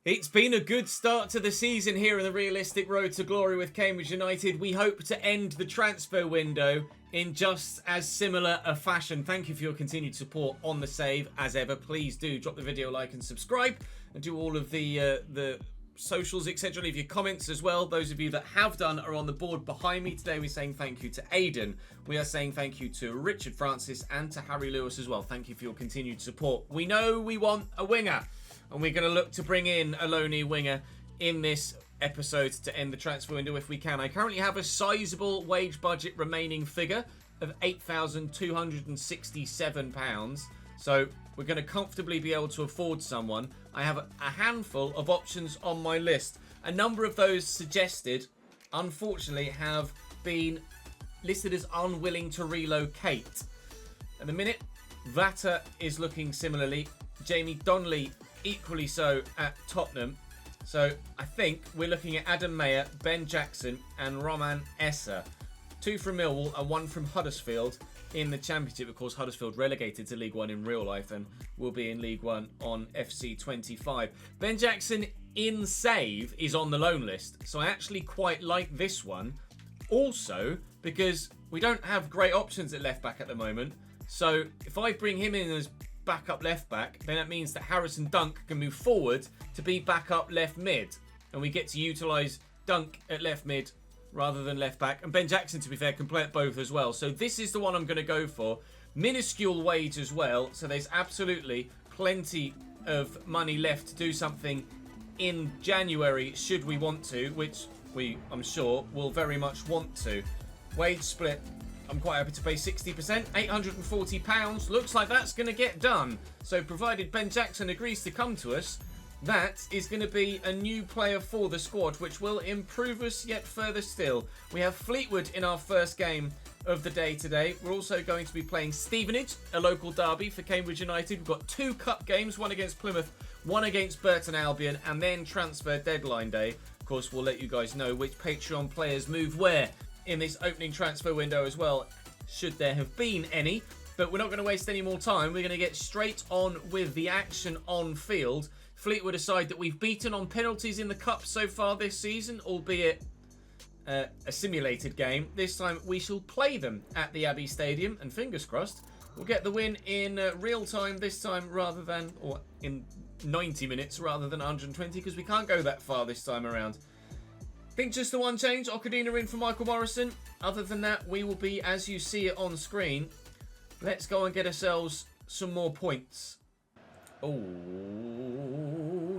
It's been a good start to the season here in the realistic road to glory with Cambridge United. We hope to end the transfer window in just as similar a fashion. Thank you for your continued support on the save. As ever, please do drop the video a like and subscribe, and do all of the socials, etc. Leave your comments as well. Those of you that have done are on the board behind me. Today we're saying thank you to Aidan. We are saying thank you to Richard Francis and to Harry Lewis as well. Thank you for your continued support. We know we want a winger, and we're going to look to bring in a loanee winger in this episode to end the transfer window if we can. I currently have a sizable wage budget remaining figure of £8,267. So we're going to comfortably be able to afford someone. I have a handful of options on my list. A number of those suggested, unfortunately, have been listed as unwilling to relocate. At the minute, Vata is looking similarly. Jamie Donnelly equally so at Tottenham. So I think we're looking at Adam Mayer, Ben Jackson and Roman Essa. 2 from Millwall and 1 from Huddersfield in the Championship. Of course, Huddersfield relegated to League One in real life and will be in League One on FC25. Ben Jackson in save is on the loan list. So I actually quite like this one. Also, because we don't have great options at left back at the moment. So if I bring him in as backup left back, then that means that Harrison Dunk can move forward to be backup left mid, and we get to utilise Dunk at left mid rather than left back, and Ben Jackson, to be fair, can play at both as well. So this is the one I'm going to go for. Minuscule wage as well, so there's absolutely plenty of money left to do something in January should we want to, which I'm sure will very much want to. Wage split, I'm quite happy to pay 60%, £840. Looks like that's going to get done. So provided Ben Jackson agrees to come to us, that is going to be a new player for the squad, which will improve us yet further still. We have Fleetwood in our first game of the day today. We're also going to be playing Stevenage, a local derby for Cambridge United. We've got 2 cup games, one against Plymouth, one against Burton Albion, and then transfer deadline day. Of course, we'll let you guys know which Patreon players move where in this opening transfer window as well, should there have been any. But we're not going to waste any more time. We're going to get straight on with the action on field. Fleetwood aside that we've beaten on penalties in the Cup so far this season, albeit a simulated game. This time we shall play them at the Abbey Stadium, and fingers crossed we'll get the win in real time this time, rather than, or in 90 minutes rather than 120, because we can't go that far this time around. I think just the one change, Okadina in for Michael Morrison. Other than that, we will be as you see it on screen. Let's go and get ourselves some more points. Oh,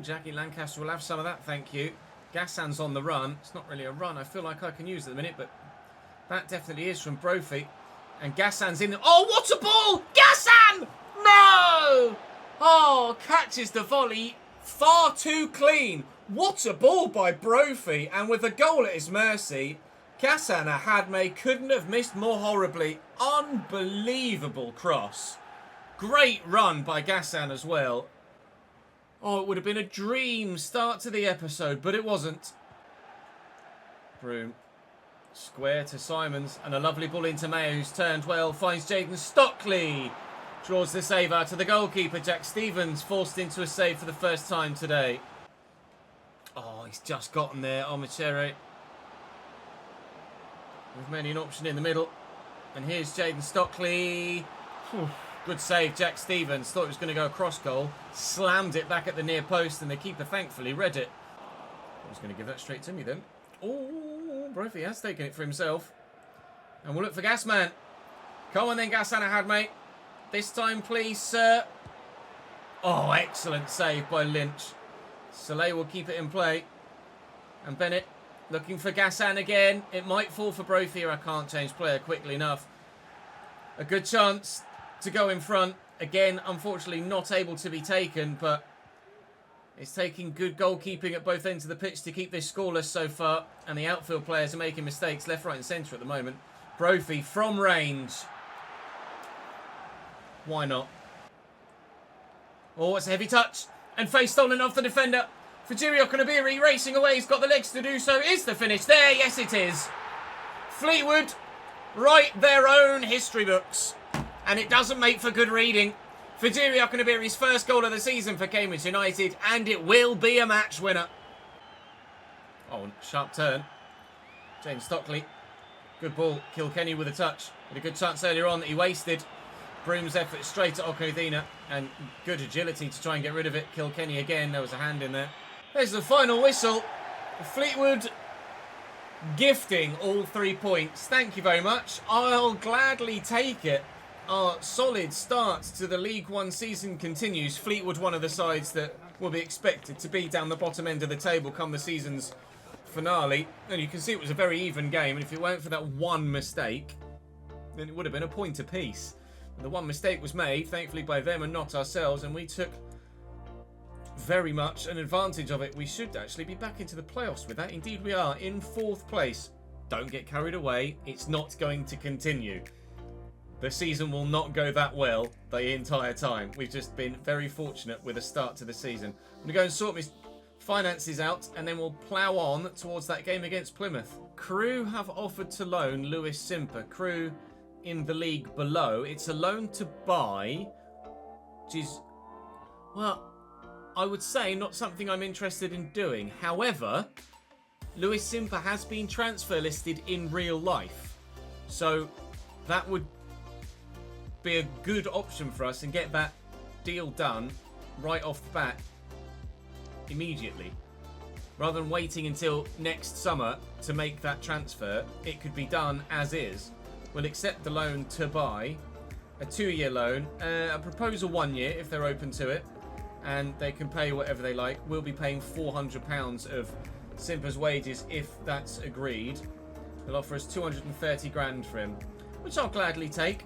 Jackie Lancaster will have some of that, thank you. Gassan's on the run. It's not really a run I feel like I can use at the minute, but that definitely is from Brophy. And Gassan's in. Oh, what a ball! Gassan! No! Oh, catches the volley far too clean. What a ball by Brophy, and with a goal at his mercy, Gassan Ahadme couldn't have missed more horribly. Unbelievable cross. Great run by Gassan as well. Oh, it would have been a dream start to the episode, but it wasn't. Broom. Square to Simons, and a lovely ball into Mayo, who's turned well, finds Jaden Stockley. Draws the save out to the goalkeeper, Jack Stevens, forced into a save for the first time today. Oh, he's just gotten there, Omichere. With many an option in the middle. And here's Jaden Stockley. Whew. Good save, Jack Stevens. Thought it was going to go across goal. Slammed it back at the near post, and the keeper thankfully read it. I was going to give that straight to me then. Oh, Brophy has taken it for himself. And we'll look for Gasman. Come on then, Gassan Ahadme. This time, please, sir. Oh, excellent save by Lynch. Soleil will keep it in play. And Bennett looking for Gassan again. It might fall for Brophy, or I can't change player quickly enough. A good chance to go in front. Again, unfortunately not able to be taken, but it's taking good goalkeeping at both ends of the pitch to keep this scoreless so far. And the outfield players are making mistakes left, right and centre at the moment. Brophy from range. Why not? Oh, it's a heavy touch. And face stolen off the defender. Fajiri Okonobiri racing away. He's got the legs to do so. Is the finish there? Yes, it is. Fleetwood write their own history books. And it doesn't make for good reading. Fajiri Akinabiri's first goal of the season for Cambridge United, and it will be a match winner. Oh, sharp turn. James Stockley. Good ball. Kilkenny with a touch. Had a good chance earlier on that he wasted. Broom's effort straight at Okudina, and good agility to try and get rid of it. Kilkenny again. There was a hand in there. There's the final whistle. Fleetwood gifting all 3 points. Thank you very much. I'll gladly take it. Our solid start to the League One season continues. Fleetwood, one of the sides that will be expected to be down the bottom end of the table come the season's finale. And you can see it was a very even game. And if it weren't for that one mistake, then it would have been a point apiece. And the one mistake was made, thankfully, by them and not ourselves. And we took very much an advantage of it. We should actually be back into the playoffs with that. Indeed we are, in 4th place. Don't get carried away. It's not going to continue. The season will not go that well the entire time. We've just been very fortunate with a start to the season. I'm going to go and sort my finances out, and then we'll plough on towards that game against Plymouth. Crewe have offered to loan Lewis Simper. Crewe in the league below. It's a loan to buy, which is, well, I would say not something I'm interested in doing. However, Lewis Simper has been transfer listed in real life. So that would be a good option for us and get that deal done right off the bat immediately. Rather than waiting until next summer to make that transfer, it could be done as is. We'll accept the loan to buy, a 2-year loan, a proposal 1 year if they're open to it, and they can pay whatever they like. We'll be paying £400 of Simper's wages if that's agreed. They'll offer us 230 grand for him, which I'll gladly take.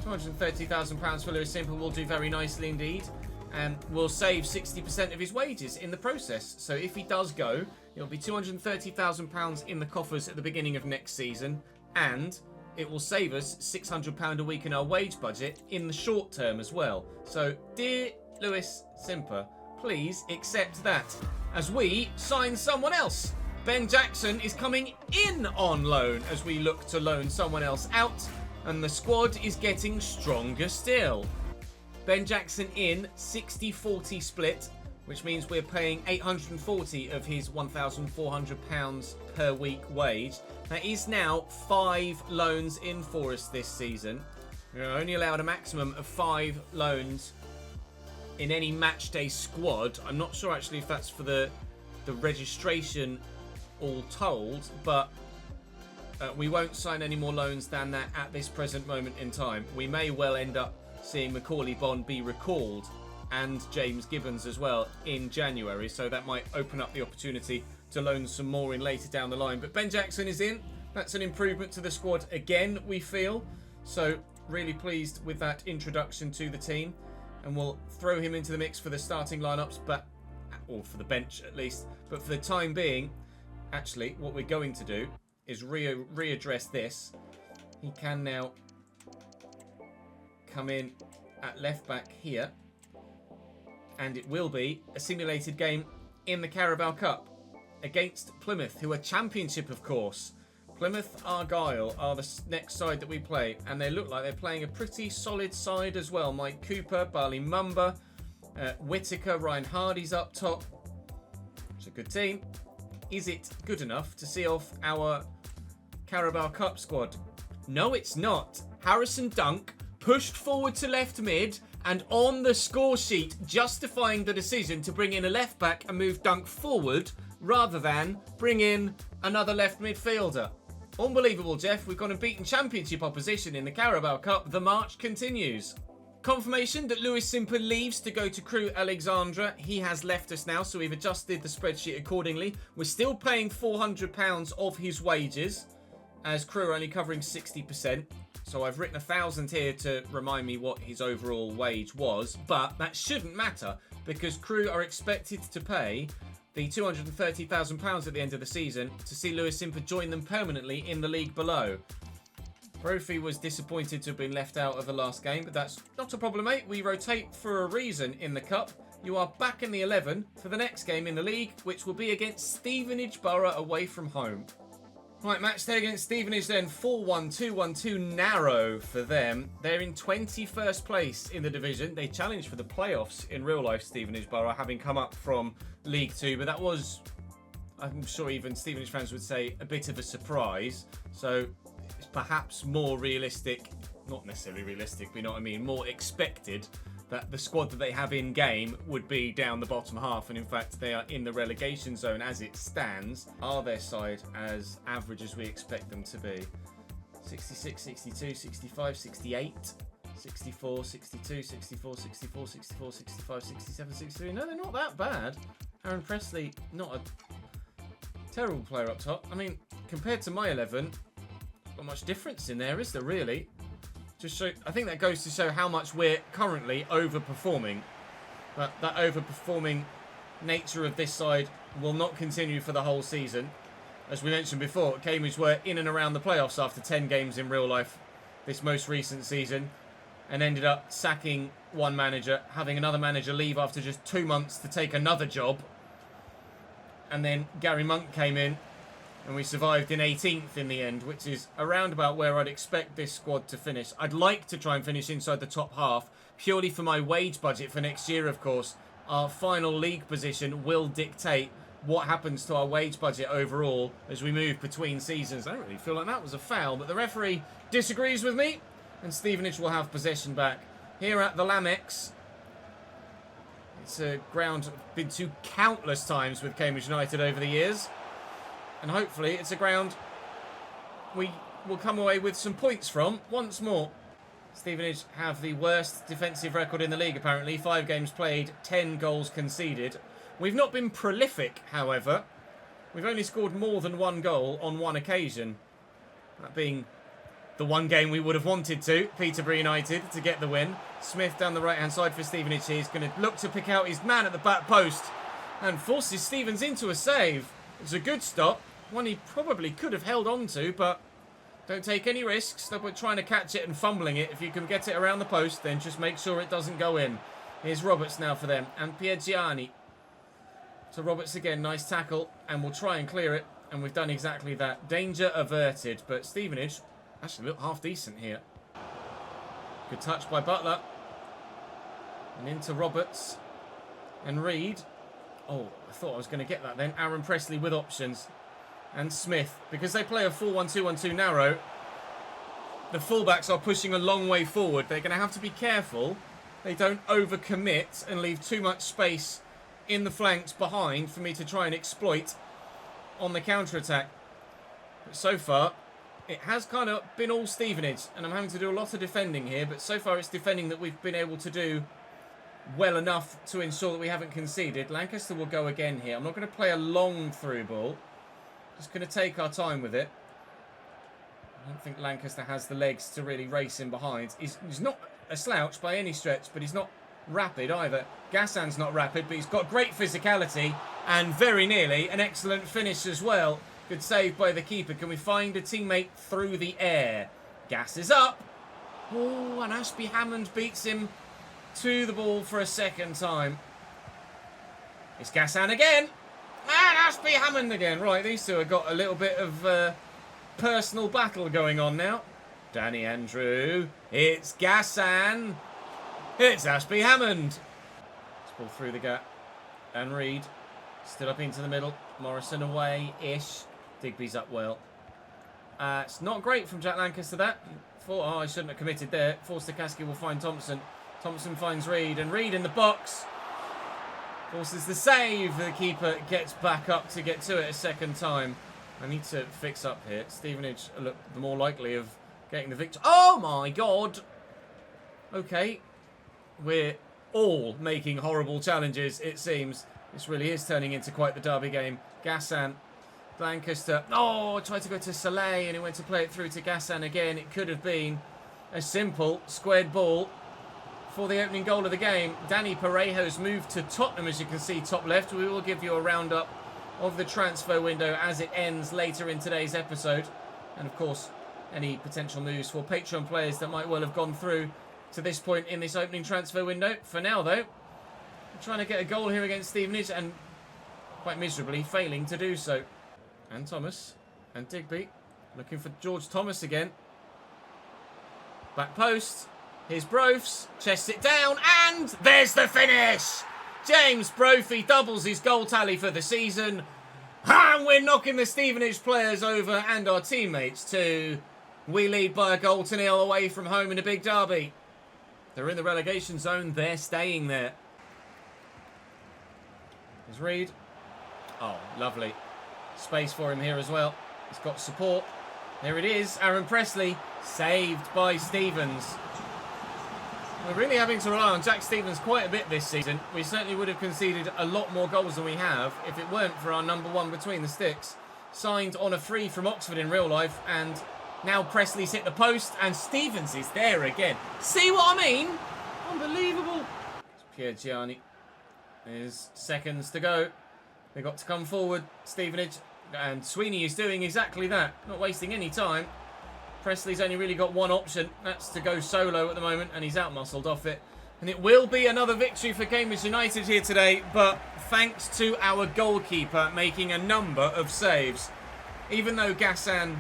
£230,000 for Lewis Simper will do very nicely indeed, and we'll save 60% of his wages in the process. So if he does go, it'll be £230,000 in the coffers at the beginning of next season, and it will save us £600 a week in our wage budget in the short term as well. So, dear Lewis Simper, please accept that as we sign someone else. Ben Jackson is coming in on loan as we look to loan someone else out, and the squad is getting stronger still. Ben Jackson in, 60-40 split, which means we're paying 840 of his £1,400 per week wage. That is now 5 loans in for us this season. We're only allowed a maximum of 5 loans in any match day squad. I'm not sure actually if that's for the registration all told, but we won't sign any more loans than that at this present moment in time. We may well end up seeing Macaulay Bond be recalled and James Gibbons as well in January, so that might open up the opportunity to loan some more in later down the line. But Ben Jackson is in. That's an improvement to the squad again, we feel. So really pleased with that introduction to the team, and we'll throw him into the mix for the starting lineups, or for the bench at least. But for the time being, actually, what we're going to do is readdress this. He can now come in at left back here, and it will be a simulated game in the Carabao Cup against Plymouth, who are Championship, of course. Plymouth Argyle are the next side that we play, and they look like they're playing a pretty solid side as well. Mike Cooper, Barley Mumba, Whittaker, Ryan Hardy's up top. It's a good team. Is it good enough to see off our Carabao Cup squad? No, it's not. Harrison Dunk pushed forward to left mid, and on the score sheet justifying the decision to bring in a left back and move Dunk forward rather than bring in another left midfielder. Unbelievable, Jeff. We've gone and beaten Championship opposition in the Carabao Cup. The march continues. Confirmation that Lewis Simper leaves to go to Crewe Alexandra. He has left us now, so we've adjusted the spreadsheet accordingly. We're still paying £400 of his wages, as Crewe are only covering 60%. So I've written 1,000 here to remind me what his overall wage was, but that shouldn't matter because Crewe are expected to pay the £230,000 at the end of the season to see Lewis Simper join them permanently in the league below. Brophy was disappointed to have been left out of the last game, but that's not a problem, mate. We rotate for a reason in the Cup. You are back in the 11 for the next game in the league, which will be against Stevenage Borough away from home. Right, match day against Stevenage then. 4-1, 2-1, 2 narrow for them. They're in 21st place in the division. They challenged for the playoffs in real life, Stevenage Borough, having come up from League 2. But that was, I'm sure even Stevenage fans would say, a bit of a surprise. So it's perhaps more realistic, not necessarily realistic, but you know what I mean, more expected that the squad that they have in game would be down the bottom half, and in fact they are in the relegation zone as it stands. Are their side as average as we expect them to be? 66, 62, 65, 68, 64, 62, 64, 64, 64, 65, 67, 63. No, they're not that bad. Aaron Presley, not a terrible player up top. I mean, compared to my 11, not much difference in there, is there really? Just show, I think that goes to show how much we're currently overperforming. But that overperforming nature of this side will not continue for the whole season. As we mentioned before, Cambridge were in and around the playoffs after 10 games in real life this most recent season, and ended up sacking one manager, having another manager leave after just 2 months to take another job. And then Gary Monk came in, and we survived in 18th in the end, which is around about where I'd expect this squad to finish. I'd like to try and finish inside the top half, purely for my wage budget for next year, of course. Our final league position will dictate what happens to our wage budget overall as we move between seasons. I don't really feel like that was a foul, but the referee disagrees with me, and Stevenage will have possession back. Here at the Lamex, it's a ground I've been to countless times with Cambridge United over the years. And hopefully it's a ground we will come away with some points from once more. Stevenage have the worst defensive record in the league, apparently. 5 games played, 10 goals conceded. We've not been prolific, however. We've only scored more than 1 goal on 1 occasion. That being the one game we would have wanted to, Peterborough United, to get the win. Smith down the right-hand side for Stevenage here. He's going to look to pick out his man at the back post and forces Stevens into a save. It's a good stop, one he probably could have held on to, but don't take any risks. Stop with trying to catch it and fumbling it. If you can get it around the post, then just make sure it doesn't go in. Here's Roberts now for them, and Piergiani. So Roberts again, nice tackle, and we'll try and clear it, and we've done exactly that. Danger averted, but Stevenage actually look half decent here. Good touch by Butler. And into Roberts. And Reed. Oh, I thought I was going to get that then. Aaron Presley with options. And Smith. Because they play a 4-1-2-1-2 narrow, the fullbacks are pushing a long way forward. They're going to have to be careful they don't overcommit and leave too much space in the flanks behind for me to try and exploit on the counter-attack. But so far, it has kind of been all Stevenage, and I'm having to do a lot of defending here, but so far it's defending that we've been able to do well enough to ensure that we haven't conceded. Lancaster will go again here. I'm not going to play a long through ball. Just going to take our time with it. I don't think Lancaster has the legs to really race in behind. He's not a slouch by any stretch, but he's not rapid either. Gassan's not rapid, but he's got great physicality and very nearly an excellent finish as well. Good save by the keeper. Can we find a teammate through the air? Gas is up. Oh, and Ashby Hammond beats him to the ball for a second time. It's Gassan again. And Ashby Hammond again. Right, these two have got a little bit of personal battle going on now. Danny Andrew. It's Gassan. It's Ashby Hammond. Let's ball through the gap. And Reed. Stood up into the middle. Morrison away-ish. Digby's up well. It's not great from Jack Lancaster, that. I shouldn't have committed there. Forster-Caskey will find Thompson. Thompson finds Reed, and Reed in the box. Forces the save. The keeper gets back up to get to it a second time. I need to fix up here. Stevenage look the more likely of getting the victory. Oh my God! Okay. We're all making horrible challenges, it seems. This really is turning into quite the derby game. Gassan, Lancaster. Oh, tried to go to Soleil and he went to play it through to Gassan again. It could have been a simple squared ball for the opening goal of the game. Danny Parejo's moved to Tottenham, as you can see, top left. We will give you a roundup of the transfer window as it ends later in today's episode. And of course, any potential moves for Patreon players that might well have gone through to this point in this opening transfer window. For now, though, I'm trying to get a goal here against Stevenage and quite miserably failing to do so. And Thomas. And Digby looking for George Thomas again. Back post. Here's Brofs. Chests it down. And there's the finish. James Brophy doubles his goal tally for the season. And we're knocking the Stevenage players over and our teammates too. We lead by a 1-0 away from home in a big derby. They're in the relegation zone. They're staying there. Here's Reed. Oh, lovely. Space for him here as well. He's got support. There it is. Aaron Presley. Saved by Stevens. We're really having to rely on Jack Stevens quite a bit this season. We certainly would have conceded a lot more goals than we have if it weren't for our number one between the sticks. Signed on a free from Oxford in real life, and now Presley's hit the post and Stevens is there again. See what I mean? Unbelievable. It's Pierre Gianni. There's seconds to go. They've got to come forward, Stevenage, and Sweeney is doing exactly that. Not wasting any time. Presley's only really got one option. That's to go solo at the moment, and he's out-muscled off it. And it will be another victory for Cambridge United here today, but thanks to our goalkeeper making a number of saves. Even though Gassan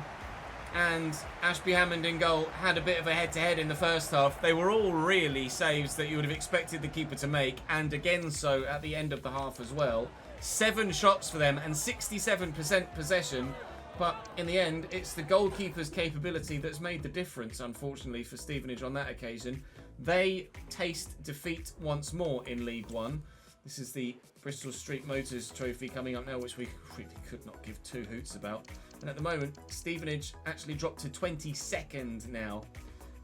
and Ashby Hammond in goal had a bit of a head-to-head in the first half, they were all really saves that you would have expected the keeper to make, and again so at the end of the half as well. 7 shots for them and 67% possession. But in the end, it's the goalkeeper's capability that's made the difference, unfortunately, for Stevenage on that occasion. They taste defeat once more in League One. This is the Bristol Street Motors trophy coming up now, which we really could not give two hoots about. And at the moment, Stevenage actually dropped to 22nd now.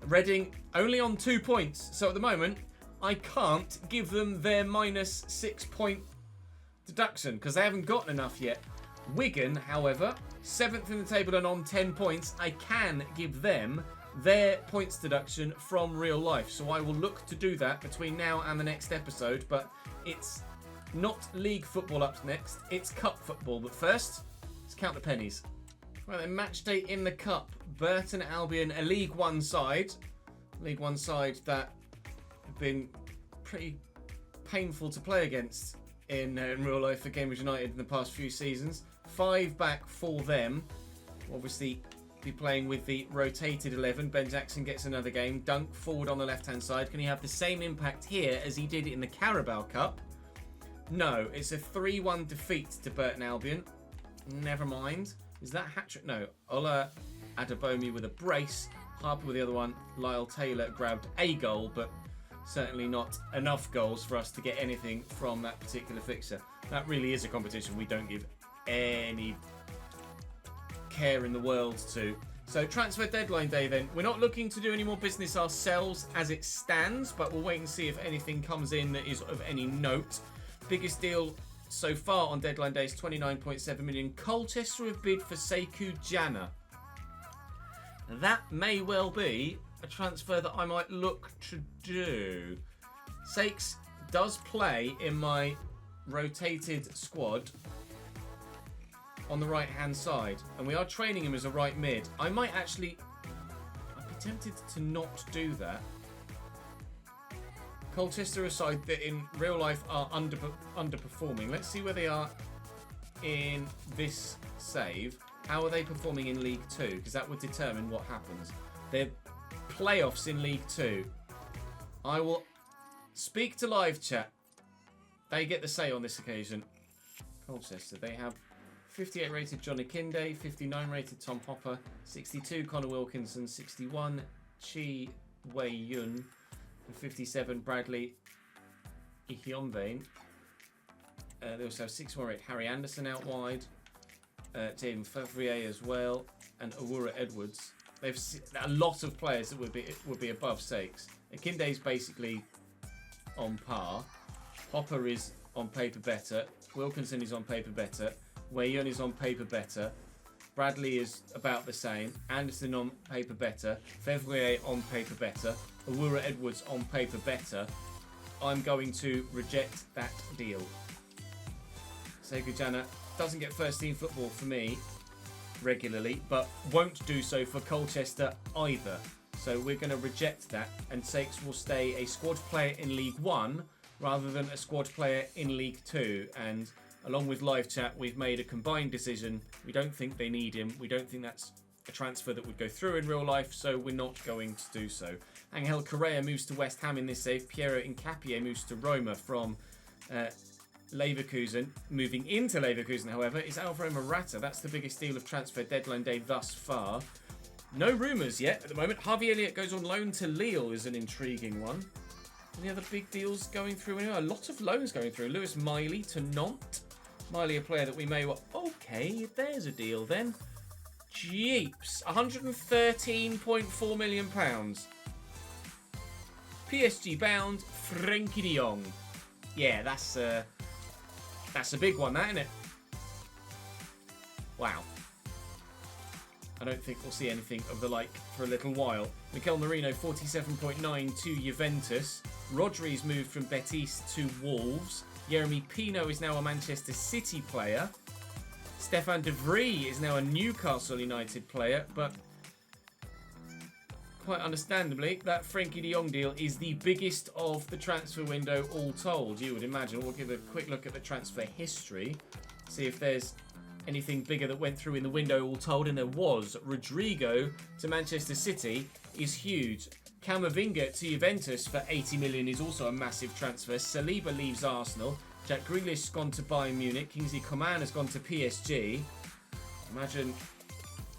Reading only on 2 points. So at the moment, I can't give them their minus 6 point deduction because they haven't gotten enough yet. Wigan, however, 7th in the table and on 10 points. I can give them their points deduction from real life. So I will look to do that between now and the next episode. But it's not league football up next. It's cup football. But first, let's count the pennies. Right then, match day in the cup. Burton Albion, a League One side. League One side that have been pretty painful to play against in real life for Cambridge United in the past few seasons. 5 back for them. Obviously, be playing with the rotated 11. Ben Jackson gets another game. Dunk forward on the left-hand side. Can he have the same impact here as he did in the Carabao Cup? No, it's a 3-1 defeat to Burton Albion. Never mind. Is that hat-trick? No. Ola Adebayomi with a brace. Harper with the other one. Lyle Taylor grabbed a goal, but certainly not enough goals for us to get anything from that particular fixture. That really is a competition we don't give any care in the world to. So transfer deadline day then. We're not looking to do any more business ourselves as it stands, but we'll wait and see if anything comes in that is of any note. Biggest deal so far on deadline day is 29.7 million. Colchester have bid for Sekou Jana. That may well be a transfer that I might look to do. Sakes does play in my rotated squad on the right hand side, and we are training him as a right mid. I'd be tempted to not do that. Colchester aside that in real life are underperforming. Let's see where they are in this save. How are they performing in League 2? Because that would determine what happens. They're playoffs in League 2. I will speak to live chat. They get the say on this occasion. Colchester, they have 58 rated Johnny Kinde, 59 rated Tom Hopper, 62 Connor Wilkinson, 61 Chi Wei Yun, and 57 Bradley Ihionvane. They also have 61 rated Harry Anderson out wide, Jaden Favrier as well, and Awura Edwards. They've a lot of players that would be above Sakes. Kinde's basically on par. Hopper is on paper better. Wilkinson is on paper better. Wei-Yun is on paper better. Bradley is about the same. Anderson on paper better. Fevrier on paper better. Awura Edwards on paper better. I'm going to reject that deal. Sekou Jana doesn't get first team football for me regularly, but won't do so for Colchester either. So we're going to reject that, and Sakes will stay a squad player in League 1 rather than a squad player in League 2. And along with live chat, we've made a combined decision. We don't think they need him. We don't think that's a transfer that would go through in real life, so we're not going to do so. Angel Correa moves to West Ham in this save. Piero Hincapié moves to Roma from Leverkusen. Moving into Leverkusen, however, is Alvaro Morata. That's the biggest deal of transfer deadline day thus far. No rumours yet at the moment. Harvey Elliott goes on loan to Lille is an intriguing one. Any other big deals going through? A lot of loans going through. Lewis Miley to Nantes. Miley, a player that we may... Okay, there's a deal then. Jeeps. £113.4 million. PSG bound, Frenkie de Jong. Yeah, that's a big one, that, isn't it? Wow. I don't think we'll see anything of the like for a little while. Mikel Merino, 47.9 to Juventus. Rodri's moved from Betis to Wolves. Yeremy Pino is now a Manchester City player. Stefan de Vrij is now a Newcastle United player, but quite understandably, that Frenkie de Jong deal is the biggest of the transfer window all told, you would imagine. We'll give a quick look at the transfer history, see if there's anything bigger that went through in the window all told, and there was. Rodrigo to Manchester City is huge. Camavinga to Juventus for 80 million is also a massive transfer. Saliba leaves Arsenal. Jack Grealish has gone to Bayern Munich. Kingsley Coman has gone to PSG. Imagine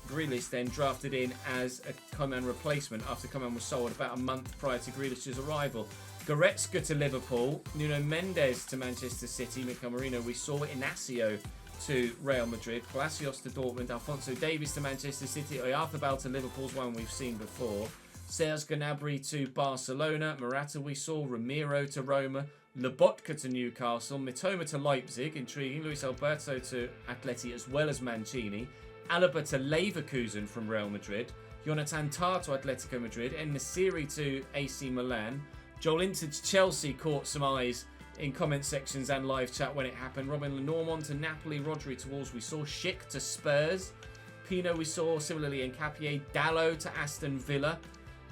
Grealish then drafted in as a Coman replacement after Coman was sold about a month prior to Grealish's arrival. Goretzka to Liverpool. Nuno Mendes to Manchester City. Mikel Merino, we saw. Inacio to Real Madrid. Palacios to Dortmund. Alphonso Davies to Manchester City. Oyarzabal to Liverpool's one we've seen before. Serge Gnabry to Barcelona. Morata we saw. Ramiro to Roma. Lobotka to Newcastle. Mitoma to Leipzig. Intriguing. Luis Alberto to Atleti as well as Mancini. Alaba to Leverkusen from Real Madrid. Jonathan Tah to Atletico Madrid. En-Nesyri to AC Milan. Joelinton to Chelsea caught some eyes in comment sections and live chat when it happened. Robin Lenormand to Napoli. Rodri to Wolves we saw. Schick to Spurs. Pino we saw. Similarly Hincapié. Dalot to Aston Villa.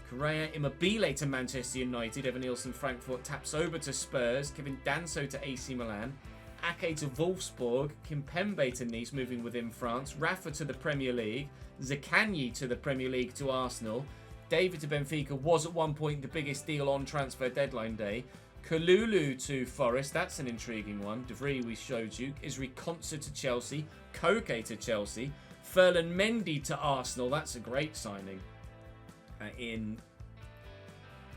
Correa Immobile to Manchester United. Evan Nielsen Frankfurt. Tapsoba to Spurs. Kevin Danso to AC Milan. Ake to Wolfsburg, Kimpembe to Nice, moving within France, Rafa to the Premier League, Zakanyi to the Premier League to Arsenal, David to Benfica was at one point the biggest deal on transfer deadline day, Kalulu to Forest, that's an intriguing one, De Vrij we showed you, Isri Konsa to Chelsea, Koke to Chelsea, Ferland Mendy to Arsenal, that's a great signing in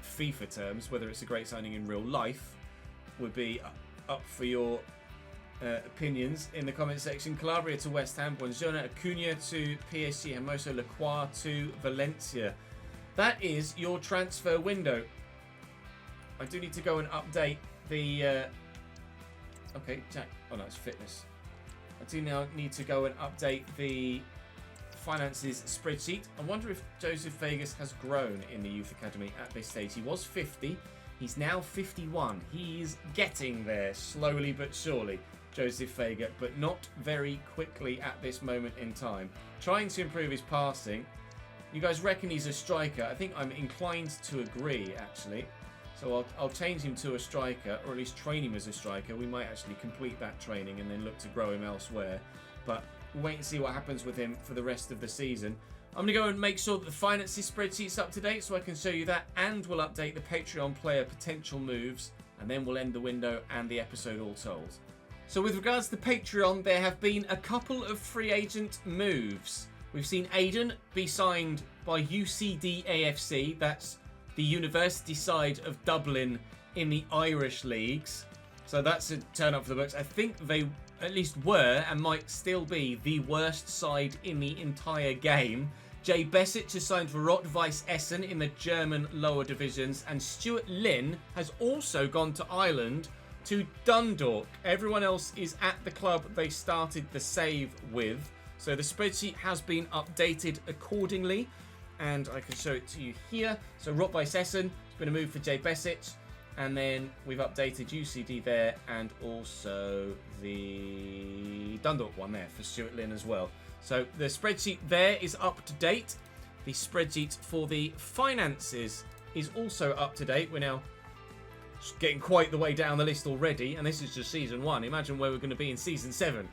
FIFA terms, whether it's a great signing in real life would be up for your opinions in the comment section. Calabria to West Ham, Buongiorno Acuna to PSG, Hermoso Lacroix to Valencia. That is your transfer window. I do need to go and update the okay, Jack. Oh no, it's fitness. I do now need to go and update the finances spreadsheet. I wonder if Joseph Vegas has grown in the youth academy at this stage. He was 50. He's now 51. He's getting there slowly but surely, Joseph Vega, but not very quickly at this moment in time. Trying to improve his passing. You guys reckon he's a striker? I think I'm inclined to agree, actually. So I'll change him to a striker, or at least train him as a striker. We might actually complete that training and then look to grow him elsewhere. But we'll wait and see what happens with him for the rest of the season. I'm going to go and make sure that the finances spreadsheet's up to date so I can show you that, and we'll update the Patreon player potential moves, and then we'll end the window and the episode all told. So with regards to Patreon, there have been a couple of free agent moves. We've seen Aiden be signed by UCD AFC, that's the university side of Dublin in the Irish leagues. So that's a turn up for the books. I think they at least were and might still be the worst side in the entire game. Jay Besic has signed for Rot-Weiss Essen in the German lower divisions, and Stuart Lynn has also gone to Ireland to Dundalk. Everyone else is at the club they started the save with, so the spreadsheet has been updated accordingly, and I can show it to you here. So Rot-Weiss Essen has been a move for Jay Besic, and then we've updated UCD there, and also the Dundalk one there for Stuart Lynn as well. So the spreadsheet there is up to date. The spreadsheet for the finances is also up to date. We're now It's getting quite the way down the list already, and this is just season 1. Imagine where we're going to be in season 7.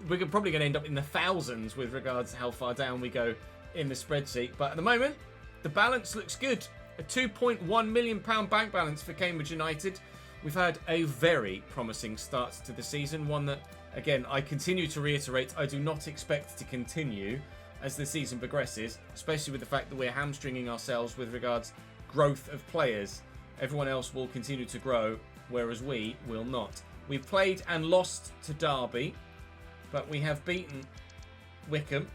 We're probably going to end up in the thousands with regards to how far down we go in the spreadsheet. But at the moment, the balance looks good. A £2.1 million bank balance for Cambridge United. We've had a very promising start to the season. One that, again, I continue to reiterate, I do not expect to continue as the season progresses, especially with the fact that we're hamstringing ourselves with regards growth of players. Everyone else will continue to grow, whereas we will not. We've played and lost to Derby, but we have beaten Wickham.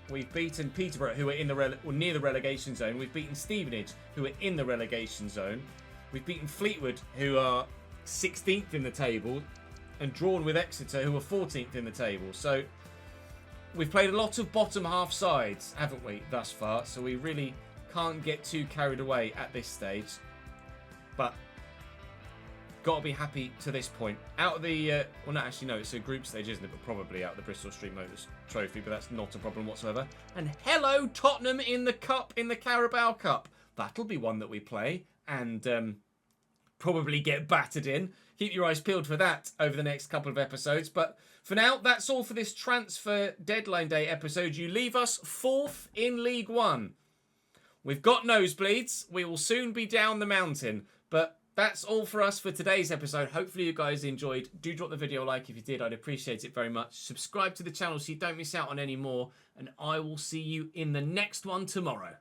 We've beaten Peterborough, who are in the near the relegation zone. We've beaten Stevenage, who are in the relegation zone. We've beaten Fleetwood, who are 16th in the table, and drawn with Exeter, who are 14th in the table. So we've played a lot of bottom half sides, haven't we, thus far? So we really can't get too carried away at this stage. But got to be happy to this point. Out of the, well, no, actually, no, it's a group stage, isn't it? But probably out of the Bristol Street Motors Trophy, but that's not a problem whatsoever. And hello, Tottenham in the Cup, in the Carabao Cup. That'll be one that we play and probably get battered in. Keep your eyes peeled for that over the next couple of episodes. But for now, that's all for this transfer deadline day episode. You leave us 4th in League One. We've got nosebleeds. We will soon be down the mountain. But that's all for us for today's episode. Hopefully you guys enjoyed. Do drop the video a like if you did. I'd appreciate it very much. Subscribe to the channel so you don't miss out on any more. And I will see you in the next one tomorrow.